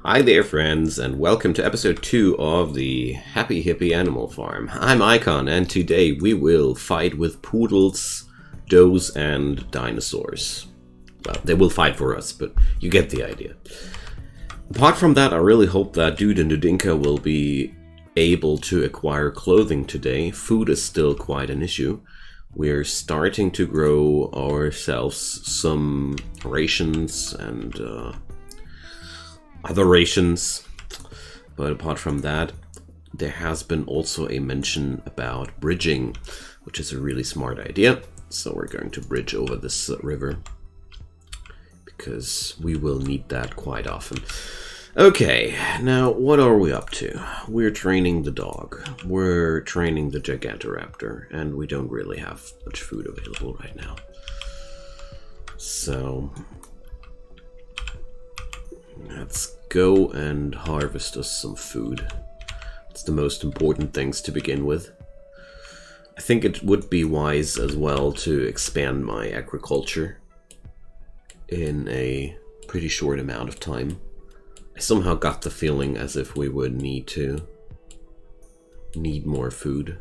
Hi there, friends, and welcome to episode 2 of the Happy Hippie Animal Farm. I'm Icon, and today we will fight with poodles, does, and dinosaurs. Well, they will fight for us, but you get the idea. Apart from that, I really hope that Dude and Dudinka will be able to acquire clothing today. Food is still quite an issue. We're starting to grow ourselves some rations and other rations, but apart from that, there has been also a mention about bridging, which is a really smart idea. So we're going to bridge over this river because we will need that quite often. Okay, now what are we up to? We're training the dog, we're training the Gigantoraptor, and we don't really have much food available right now. So let's go and harvest us some food. It's the most important things to begin with. I think it would be wise as well to expand my agriculture in a pretty short amount of time. I somehow got the feeling as if we would need more food.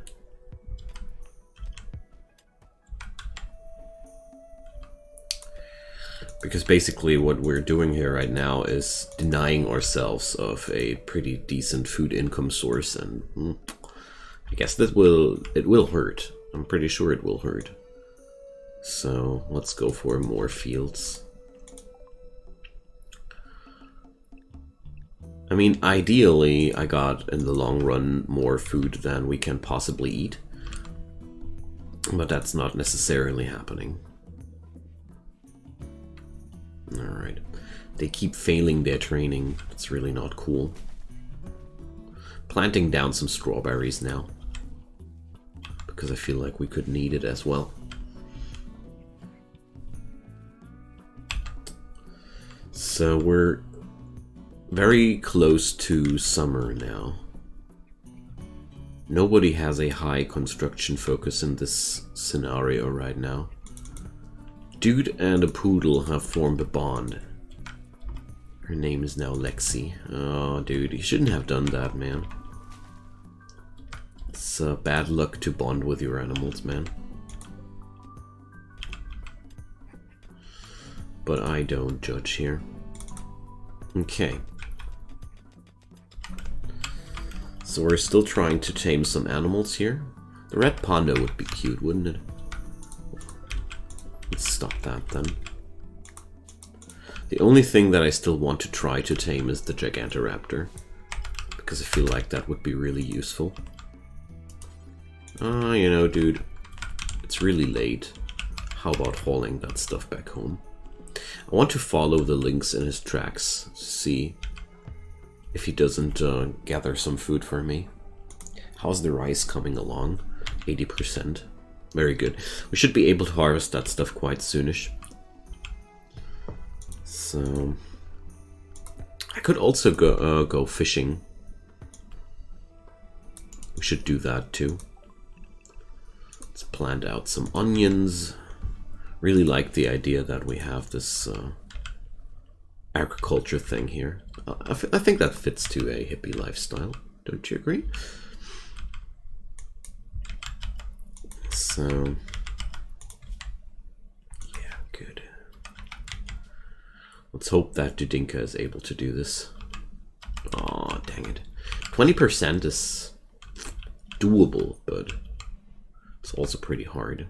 Because basically what we're doing here right now is denying ourselves of a pretty decent food income source, and I guess it will hurt. I'm pretty sure it will hurt. So let's go for more fields. I mean, ideally, I got, in the long run, more food than we can possibly eat. But that's not necessarily happening. Alright. They keep failing their training. It's really not cool. Planting down some strawberries now, because I feel like we could need it as well. So we're very close to summer now. Nobody has a high construction focus in this scenario right now. Dude and a poodle have formed a bond. Her name is now Lexi. Oh, dude, you shouldn't have done that, man. It's bad luck to bond with your animals, man. But I don't judge here. Okay. So we're still trying to tame some animals here. The red panda would be cute, wouldn't it? Let's stop that then. The only thing that I still want to try to tame is the Gigantoraptor, because I feel like that would be really useful. You know, dude, it's really late. How about hauling that stuff back home? I want to follow the links in his tracks, see if he doesn't gather some food for me. How's the rice coming along? 80%. Very good. We should be able to harvest that stuff quite soonish. So I could also go fishing. We should do that too. Let's plant out some onions. Really like the idea that we have this agriculture thing here. I think that fits to a hippie lifestyle. Don't you agree? So, yeah, good. Let's hope that Dudinka is able to do this. Aw, dang it. 20% is doable, but it's also pretty hard.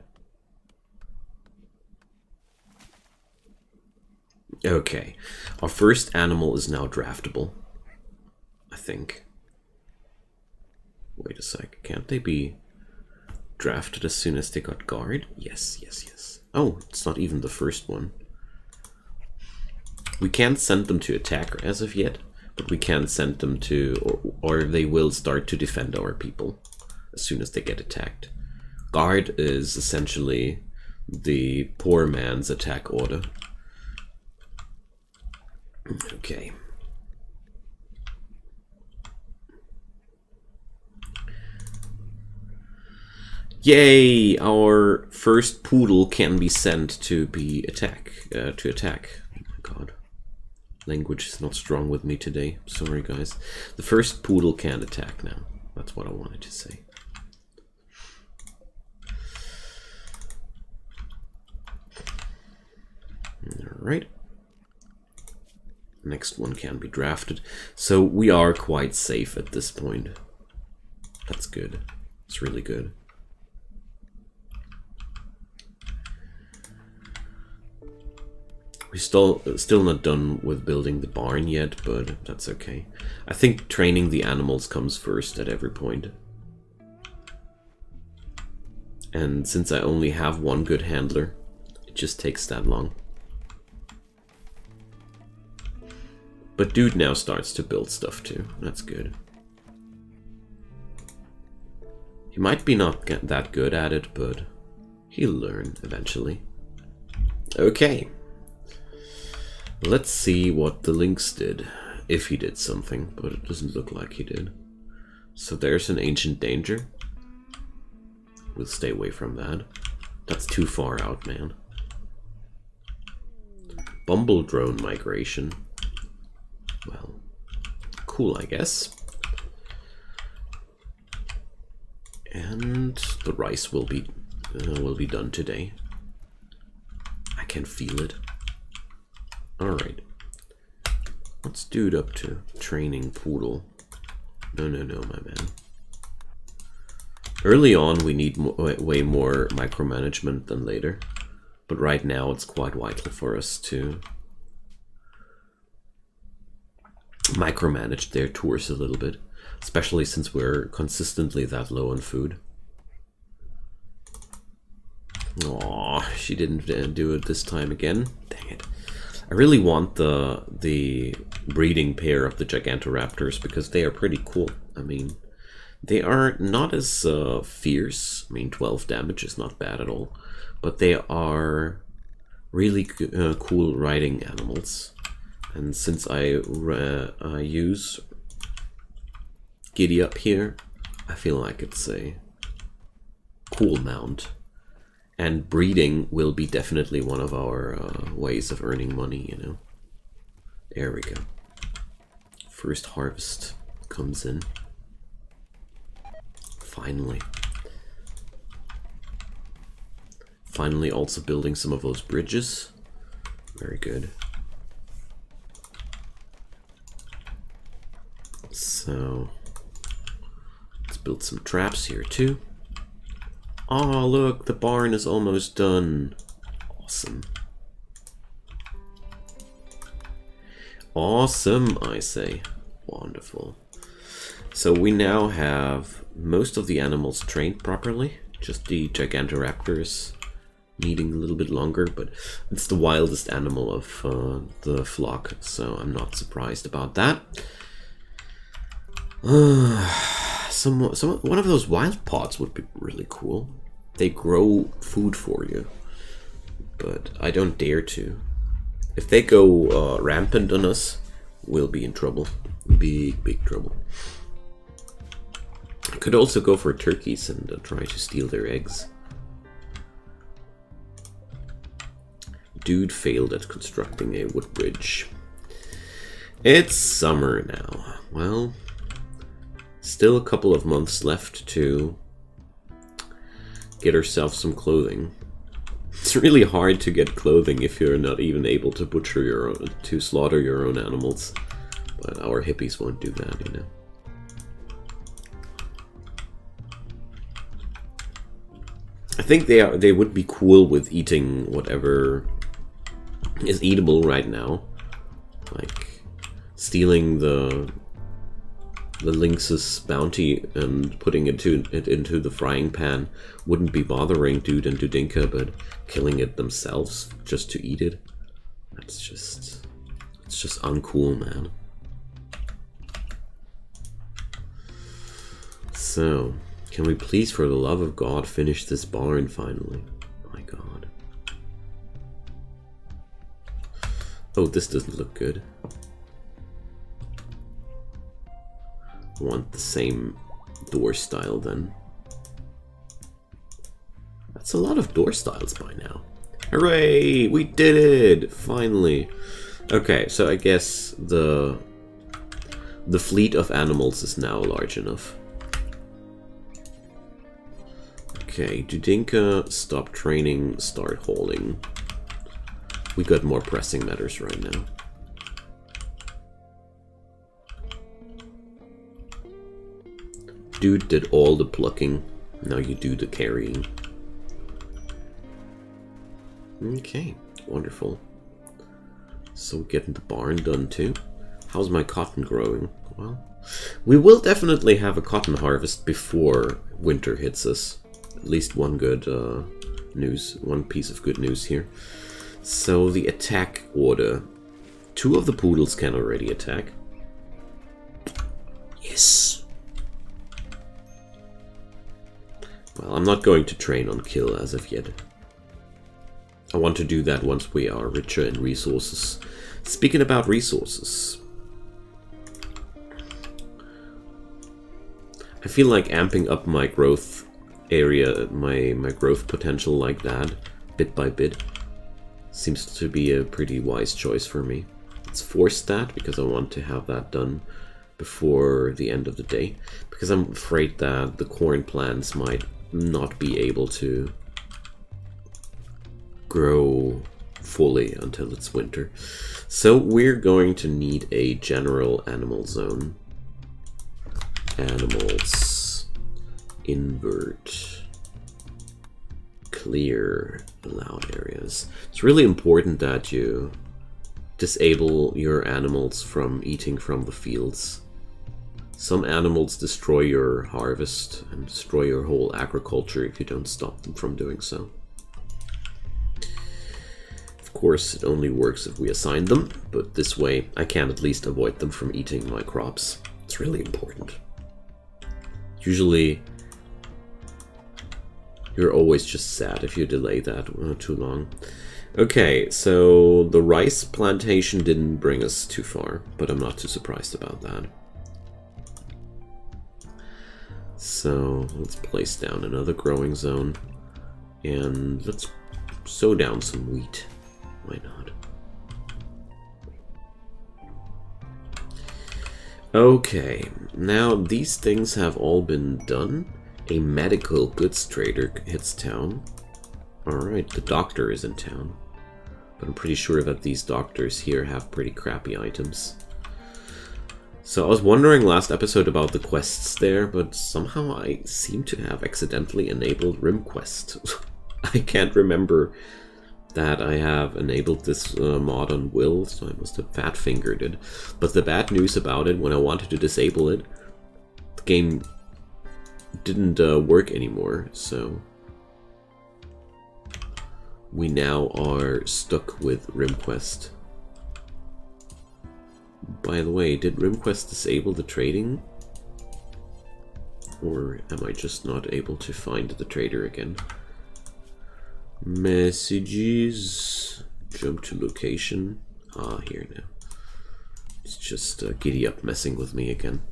Okay, our first animal is now draftable, I think. Wait a sec, can't they be drafted as soon as they got guard? Yes, yes, yes. Oh, it's not even the first one. We can't send them to attack as of yet, but we can send them to, or they will start to defend our people as soon as they get attacked. Guard is essentially the poor man's attack order. Okay. Yay! Our first poodle can be sent to be attack. Oh my god. Language is not strong with me today. Sorry, guys. The first poodle can attack now. That's what I wanted to say. Alright. Next one can be drafted. So we are quite safe at this point. That's good. It's really good. We're still not done with building the barn yet, but that's okay. I think training the animals comes first at every point. And since I only have one good handler, it just takes that long. But dude now starts to build stuff too. That's good. He might be not that good at it, but he'll learn eventually. Okay. Let's see what the Lynx did. If he did something, but it doesn't look like he did. So there's an ancient danger. We'll stay away from that. That's too far out, man. Bumble drone migration. Well, cool, I guess. And the rice will be done today. I can feel it. All right. What's dude up to? Training poodle. No, my man. Early on, we need way more micromanagement than later, but right now it's quite vital for us to micromanage their tours a little bit, especially since we're consistently that low on food. Aw, she didn't do it this time again. Dang it. I really want the breeding pair of the Gigantoraptors because they are pretty cool. I mean, they are not as fierce. I mean, 12 damage is not bad at all, but they are really cool riding animals. And since I use Giddy Up here, I feel like it's a cool mount. And breeding will be definitely one of our ways of earning money, you know. There we go. First harvest comes in. Finally. Finally also building some of those bridges. Very good. So, let's build some traps here too. Oh, look, the barn is almost done. Awesome. Awesome, I say. Wonderful. So we now have most of the animals trained properly. Just the Gigantoraptors needing a little bit longer, but it's the wildest animal of the flock, so I'm not surprised about that. One of those wild pods would be really cool. They grow food for you, but I don't dare to. If they go rampant on us, we'll be in trouble. Big trouble. I could also go for turkeys and try to steal their eggs. Dude failed at constructing a wood bridge. It's summer now. Well, still a couple of months left to get ourselves some clothing. It's really hard to get clothing if you're not even able to butcher your own, to slaughter your own animals. But our hippies won't do that, you know. I think they would be cool with eating whatever is eatable right now, like stealing the lynx's bounty and putting it into the frying pan wouldn't be bothering Dude and Dudinka, but killing it themselves just to eat it, it's just uncool, man. So, can we please, for the love of God, finish this barn finally? My God. Oh, this doesn't look good. I want the same door style then. That's a lot of door styles by now. Hooray! We did it! Finally! Okay, so I guess the fleet of animals is now large enough. Okay, Dudinka, stop training, start hauling. We got more pressing matters right now. Dude did all the plucking, now you do the carrying. Okay, wonderful. So getting the barn done too. How's my cotton growing? Well, we will definitely have a cotton harvest before winter hits us. At least one good one piece of good news here. So the attack order. 2 of the poodles can already attack. Yes. Well, I'm not going to train on kill as of yet. I want to do that once we are richer in resources. Speaking about resources, I feel like amping up my growth area, my growth potential like that, bit by bit, seems to be a pretty wise choice for me. Let's force that because I want to have that done before the end of the day, because I'm afraid that the corn plants might not be able to grow fully until it's winter. So we're going to need a general animal zone. Animals, invert, clear allowed areas. It's really important that you disable your animals from eating from the fields. Some animals destroy your harvest and destroy your whole agriculture if you don't stop them from doing so. Of course, it only works if we assign them, but this way I can at least avoid them from eating my crops. It's really important. Usually, you're always just sad if you delay that too long. Okay, so the rice plantation didn't bring us too far, but I'm not too surprised about that. So let's place down another growing zone, and let's sow down some wheat. Why not? Okay, now these things have all been done. A medical goods trader hits town. Alright, the doctor is in town. But I'm pretty sure that these doctors here have pretty crappy items. So I was wondering last episode about the quests there, but somehow I seem to have accidentally enabled RimQuest. I can't remember that I have enabled this mod on Will, so I must have fat-fingered it. But the bad news about it, when I wanted to disable it, the game didn't work anymore, so we now are stuck with RimQuest. By the way, did RimQuest disable the trading? Or am I just not able to find the trader again? Messages, jump to location. Ah, here now. It's just Giddy Up messing with me again.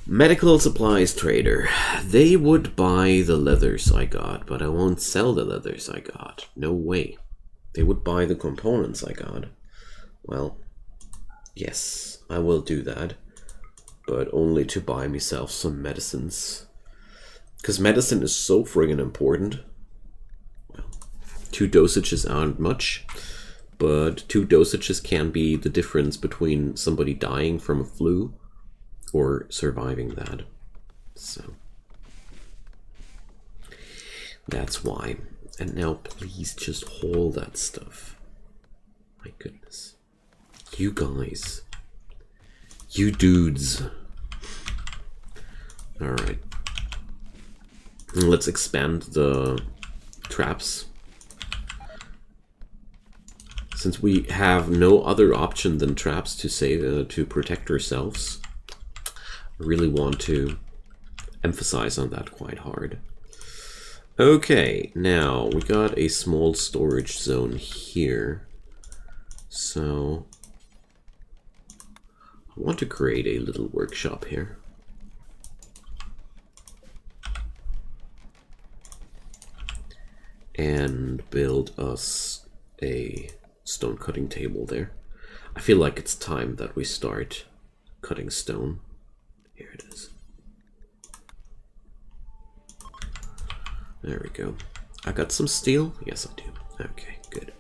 Medical supplies trader. They would buy the leathers I got, but I won't sell the leathers I got. No way. They would buy the components I got. Well, yes, I will do that, but only to buy myself some medicines. Because medicine is so friggin' important. 2 dosages aren't much, but 2 dosages can be the difference between somebody dying from a flu or surviving that. So that's why. And now please just haul that stuff. My goodness. You guys. You dudes. Alright. Let's expand the traps. Since we have no other option than traps to save to protect ourselves, I really want to emphasize on that quite hard. Okay, now we got a small storage zone here. So I want to create a little workshop here. And build us a stone cutting table there. I feel like it's time that we start cutting stone. Here it is. There we go. I got some steel? Yes, I do. Okay, good.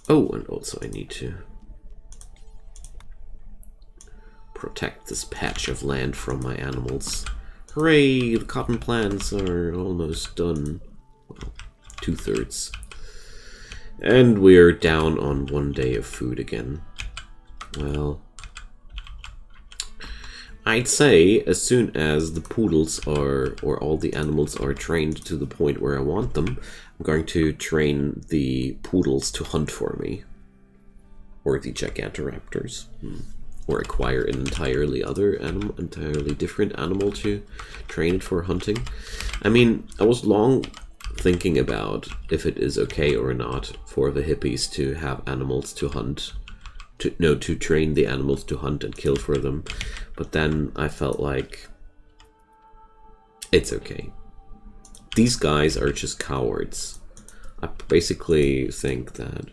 Oh, and also I need to protect this patch of land from my animals. Hooray! The cotton plants are almost done. Well, 2/3. And we're down on 1 day of food again. Well, I'd say as soon as the poodles are, or all the animals are trained to the point where I want them, I'm going to train the poodles to hunt for me. Or the gigantoraptors. Or acquire an entirely different animal to train it for hunting. I mean, I was long thinking about if it is okay or not for the hippies to have animals to hunt. To train the animals to hunt and kill for them. But then I felt like it's okay. These guys are just cowards. I basically think that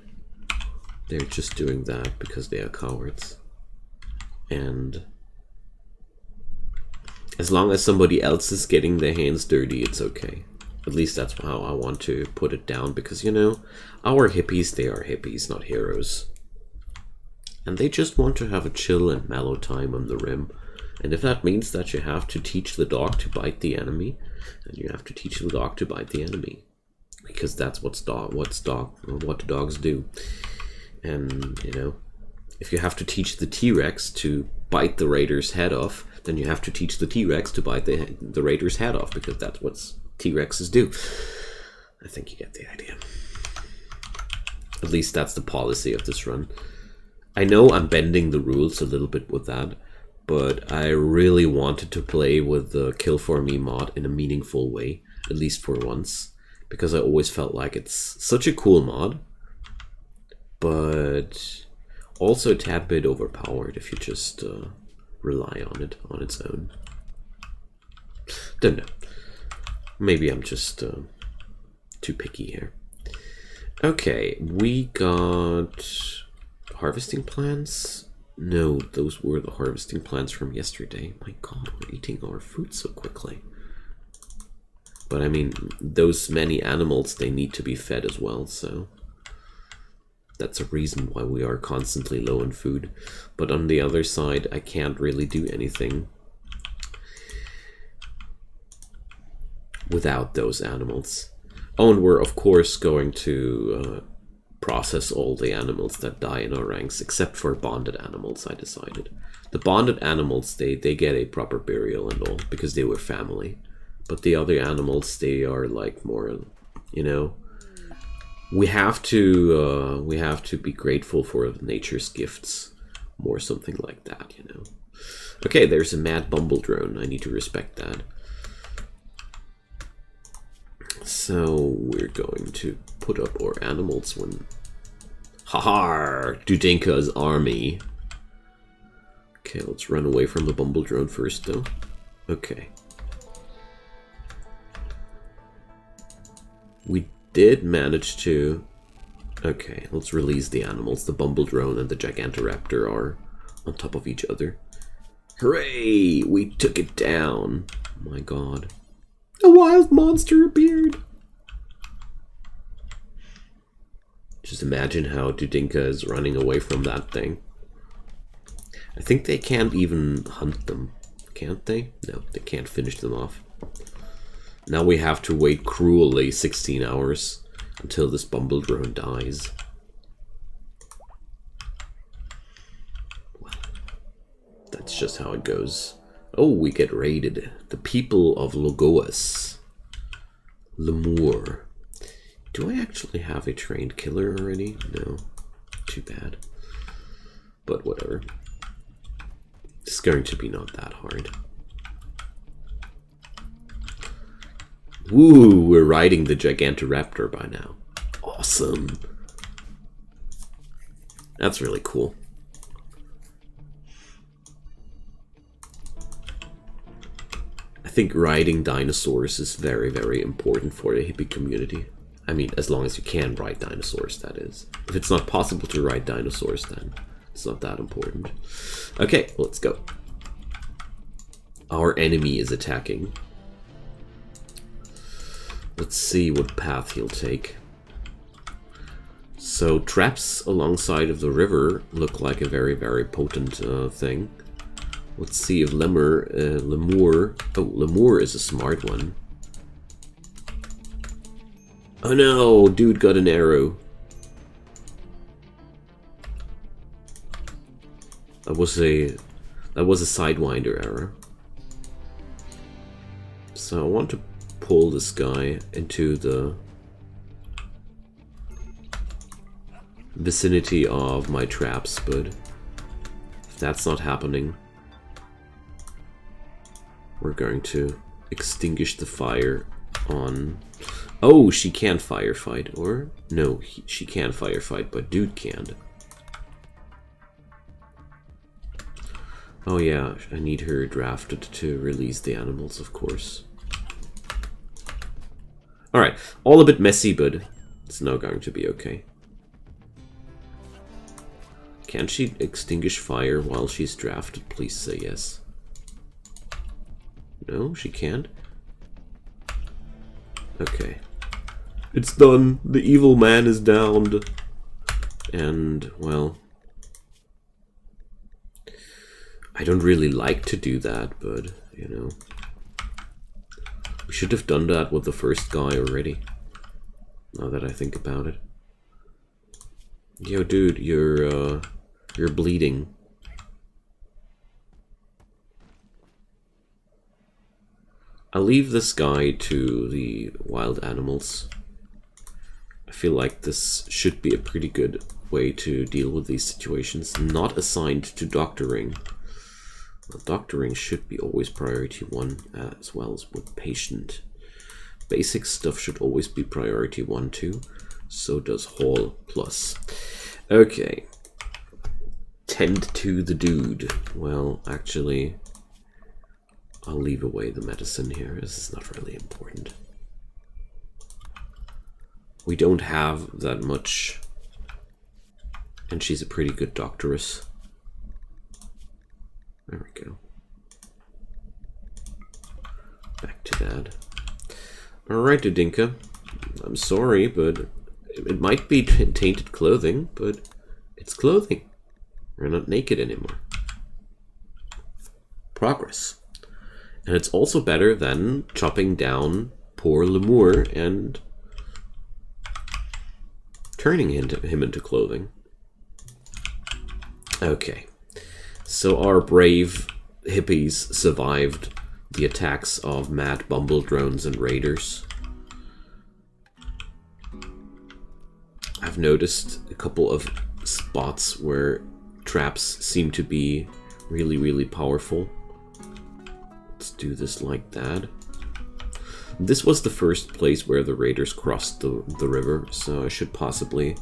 they're just doing that because they are cowards. And as long as somebody else is getting their hands dirty, it's okay. At least that's how I want to put it down, because, you know, our hippies, they are hippies, not heroes. And they just want to have a chill and mellow time on the rim. And if that means that you have to teach the dog to bite the enemy, then you have to teach the dog to bite the enemy. Because that's what dogs do. And, you know, if you have to teach the T-Rex to bite the raider's head off, then you have to teach the T-Rex to bite the raider's head off, because that's what T-Rexes do. I think you get the idea. At least that's the policy of this run. I know I'm bending the rules a little bit with that, but I really wanted to play with the Kill For Me mod in a meaningful way, at least for once, because I always felt like it's such a cool mod, but also a tad bit overpowered if you just rely on it on its own. Don't know. Maybe I'm just too picky here. Okay, we got harvesting plants. No, those were the harvesting plants from yesterday. My god, we're eating our food so quickly. But I mean, those many animals, they need to be fed as well, so that's a reason why we are constantly low on food. But on the other side, I can't really do anything without those animals. Oh, and we're of course going to process all the animals that die in our ranks, except for bonded animals, I decided. The bonded animals, they get a proper burial and all, because they were family. But the other animals, they are like more, you know, we have to be grateful for nature's gifts, more something like that, you know. Okay, there's a mad bumble drone. I need to respect that. So we're going to put up our animals when... Haha! Dudinka's army. Okay, let's run away from the bumble drone first, though. Okay. We did manage to... Okay, let's release the animals. The bumble drone and the gigantoraptor are on top of each other. Hooray! We took it down. Oh my god. A wild monster appeared! Just imagine how Dudinka is running away from that thing. I think they can't even hunt them. Can't they? No, they can't finish them off. Now we have to wait cruelly 16 hours until this bumble drone dies. Well, that's just how it goes. Oh, we get raided. The people of Logoas. Lemur. Do I actually have a trained killer already? No. Too bad. But whatever. It's going to be not that hard. Woo! We're riding the gigantoraptor by now. Awesome. That's really cool. I think riding dinosaurs is very, very important for the hippie community. I mean, as long as you can ride dinosaurs, that is. If it's not possible to ride dinosaurs, then it's not that important. Okay, let's go. Our enemy is attacking. Let's see what path he'll take. So traps alongside of the river look like a very, very potent thing. Let's see if Lemur... Oh, Lemur is a smart one. Oh no, dude got an arrow. That was a Sidewinder arrow. So I want to pull this guy into the vicinity of my traps, but if that's not happening, we're going to extinguish the fire on... Oh, she can't firefight, or... No, she can firefight, but dude can't. Oh yeah, I need her drafted to release the animals, of course. Alright, all a bit messy, but it's now going to be okay. Can she extinguish fire while she's drafted? Please say yes. No, she can't? Okay. It's done! The evil man is downed! And, well... I don't really like to do that, but, you know... We should have done that with the first guy already. Now that I think about it. Yo, dude, you're bleeding. I'll leave this guy to the wild animals. I feel like this should be a pretty good way to deal with these situations. Not assigned to doctoring. Well, doctoring should be always priority 1, as well as with patient. Basic stuff should always be priority 1 too. So does Hall Plus. Okay. Tend to the dude. Well, actually, I'll leave away the medicine here. This is not really important. We don't have that much. And she's a pretty good doctoress. There we go. Back to that. Alright, Dudinka. I'm sorry, but it might be tainted clothing, but it's clothing. We're not naked anymore. Progress. And it's also better than chopping down poor Lemur and turning him into clothing. Okay. So our brave hippies survived the attacks of mad bumble drones and raiders. I've noticed a couple of spots where traps seem to be really, really powerful. Let's do this like that. This was the first place where the raiders crossed the river, so I should possibly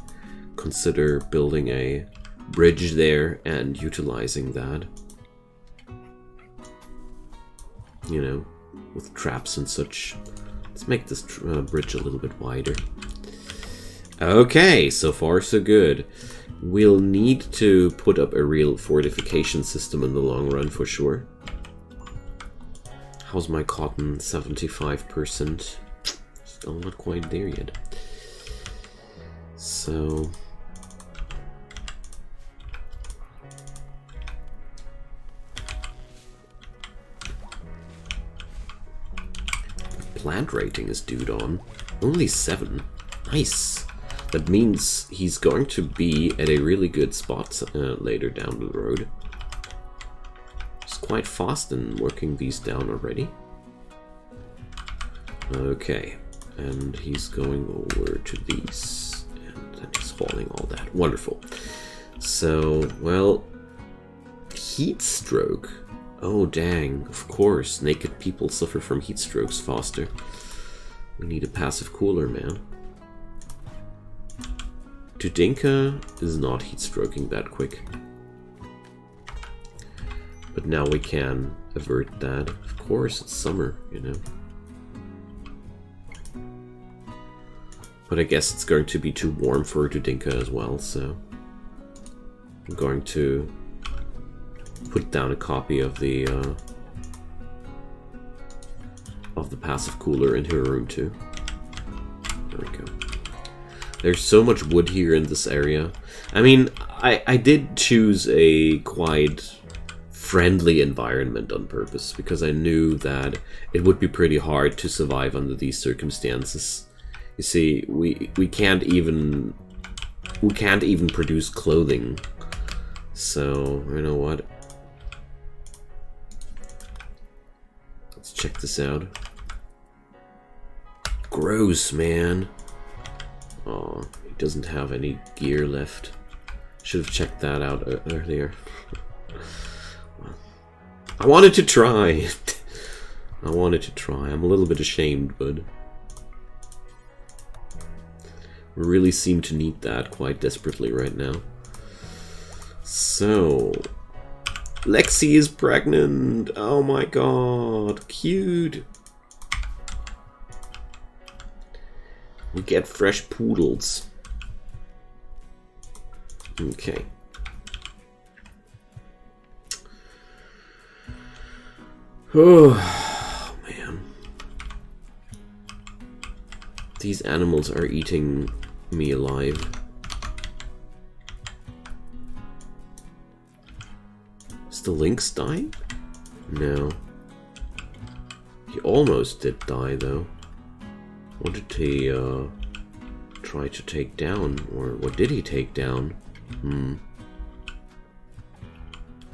consider building a bridge there and utilizing that. You know, with traps and such. Let's make this bridge a little bit wider. Okay, so far so good. We'll need to put up a real fortification system in the long run for sure. How's my cotton? 75%. Still not quite there yet. So... plant rating is dude on. Only 7. Nice. That means he's going to be at a really good spot later down the road. He's quite fast in working these down already. Okay, and he's going over to these, and then he's hauling all that. Wonderful. So, well, heat stroke. Oh dang, of course, naked people suffer from heat strokes faster. We need a passive cooler, man. Dudinka is not heat stroking that quick. But now we can avert that. Of course, it's summer, you know. But I guess it's going to be too warm for Dudinka as well, so I'm going to put down a copy of the passive cooler into her room too. There we go. There's so much wood here in this area. I mean, I did choose a quite friendly environment on purpose because I knew that it would be pretty hard to survive under these circumstances. You see, we can't even produce clothing. So, you know what? Let's check this out. Gross, man. Oh, he doesn't have any gear left. Should have checked that out earlier. I wanted to try. I wanted to try. I'm a little bit ashamed, but we really seem to need that quite desperately right now. So, Lexi is pregnant. Oh my god, cute. We get fresh poodles. Okay. Oh, man. These animals are eating me alive. Is the lynx dying? No. He almost did die, though. What did he, try to take down? Or what did he take down?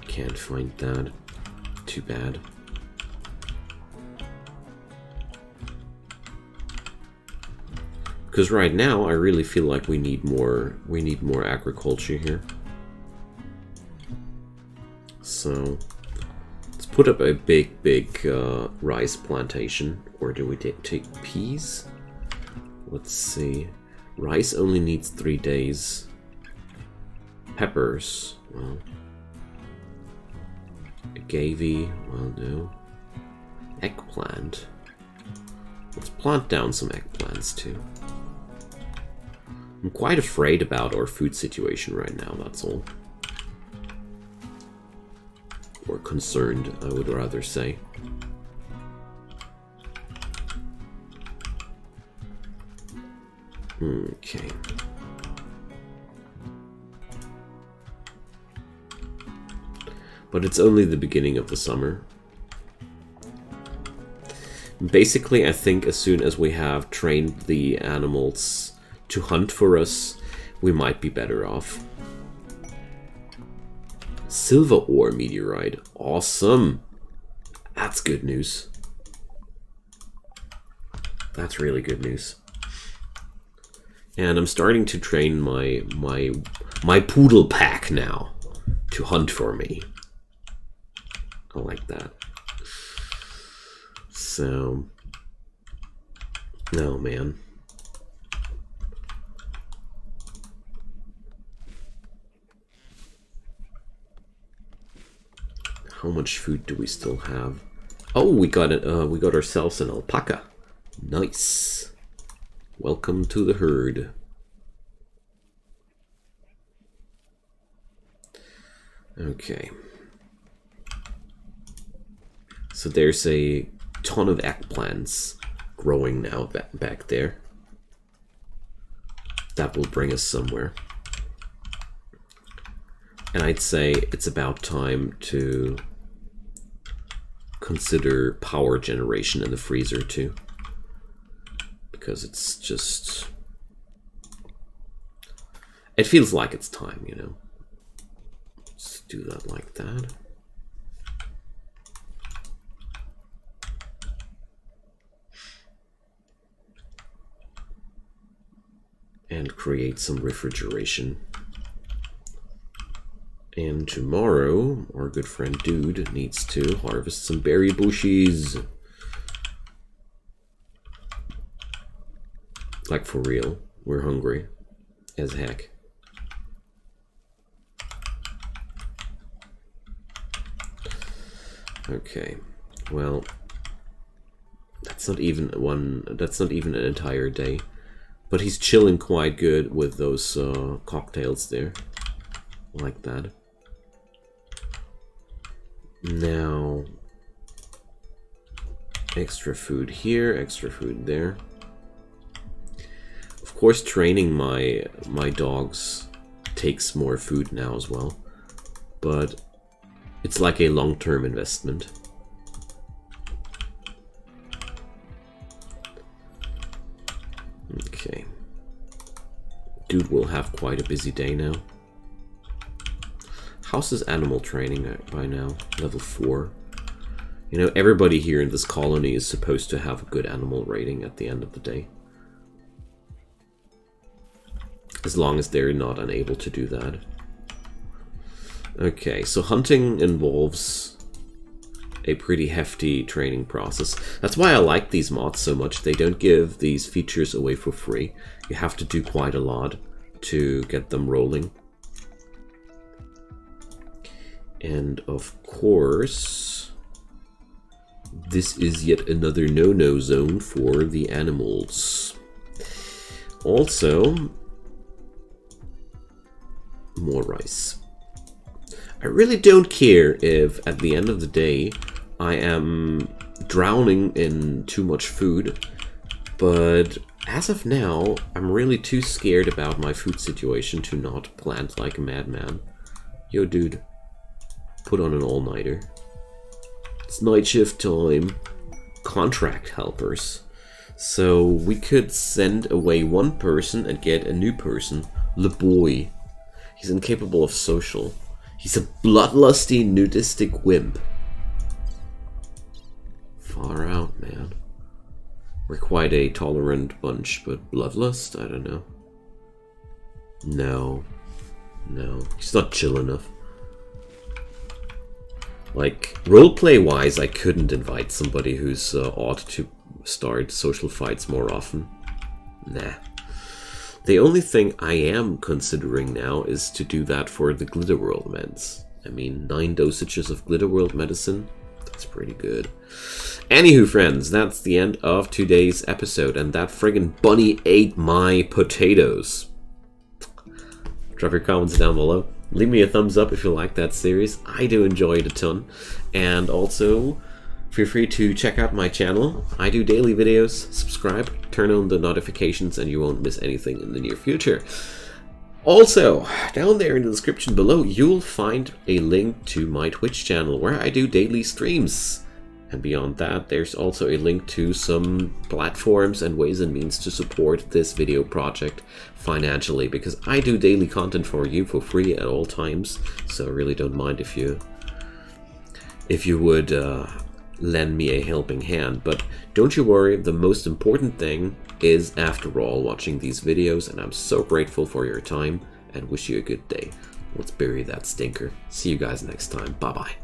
Can't find that. Too bad. Because right now, I really feel like we need more agriculture here. So, let's put up a big rice plantation. Or do we take peas? Let's see. Rice only needs 3 days. Peppers, well. Agave, well, no. Eggplant. Let's plant down some eggplants too. I'm quite afraid about our food situation right now, that's all. Or concerned, I would rather say. Okay. But it's only the beginning of the summer. Basically, I think as soon as we have trained the animals to hunt for us, we might be better off. Silver ore meteorite. Awesome. That's good news. That's really good news. And I'm starting to train my poodle pack now to hunt for me. I like that. So, oh man. How much food do we still have? Oh, we got it. We got ourselves an alpaca. Nice. Welcome to the herd. Okay. So there's a ton of eggplants growing now back there. That will bring us somewhere. And I'd say it's about time to consider power generation in the freezer too. Because it's just... it feels like it's time, you know. Let's do that like that. And create some refrigeration. And tomorrow, our good friend Dude needs to harvest some berry bushes. Like for real, we're hungry as heck. Okay, well, that's not even an entire day. But he's chilling quite good with those cocktails there. Like that. Now, extra food here, extra food there. Of course, training my dogs takes more food now as well. But it's like a long-term investment. Okay. Dude will have quite a busy day now. How's his animal training by now? Level 4. You know, everybody here in this colony is supposed to have a good animal rating at the end of the day. As long as they're not unable to do that. Okay, so hunting involves a pretty hefty training process. That's why I like these mods so much. They don't give these features away for free. You have to do quite a lot to get them rolling. And of course, this is yet another no-no zone for the animals. Also, more rice. I really don't care if at the end of the day I am drowning in too much food, but as of now I'm really too scared about my food situation to not plant like a madman. Yo dude, put on an all-nighter. It's night shift time. Contract helpers. So we could send away one person and get a new person. Le boy. He's incapable of social. He's a bloodlusty, nudistic wimp. Far out, man. We're quite a tolerant bunch, but bloodlust? I don't know. No. No. He's not chill enough. Like, roleplay-wise, I couldn't invite somebody who's ought to start social fights more often. Nah. The only thing I am considering now is to do that for the Glitterworld meds. I mean, 9 dosages of Glitterworld medicine, that's pretty good. Anywho, friends, that's the end of today's episode, and that friggin' bunny ate my potatoes. Drop your comments down below. Leave me a thumbs up if you like that series. I do enjoy it a ton. And also, feel free to check out my channel. I do daily videos. Subscribe, turn on the notifications, and you won't miss anything in the near future. Also, down there in the description below, you'll find a link to my Twitch channel where I do daily streams. And beyond that, there's also a link to some platforms and ways and means to support this video project financially, because I do daily content for you for free at all times. So I really don't mind if you would lend me a helping hand. But don't you worry, the most important thing is, after all, watching these videos, and I'm so grateful for your time and wish you a good day. Let's bury that stinker. See you guys next time. Bye bye.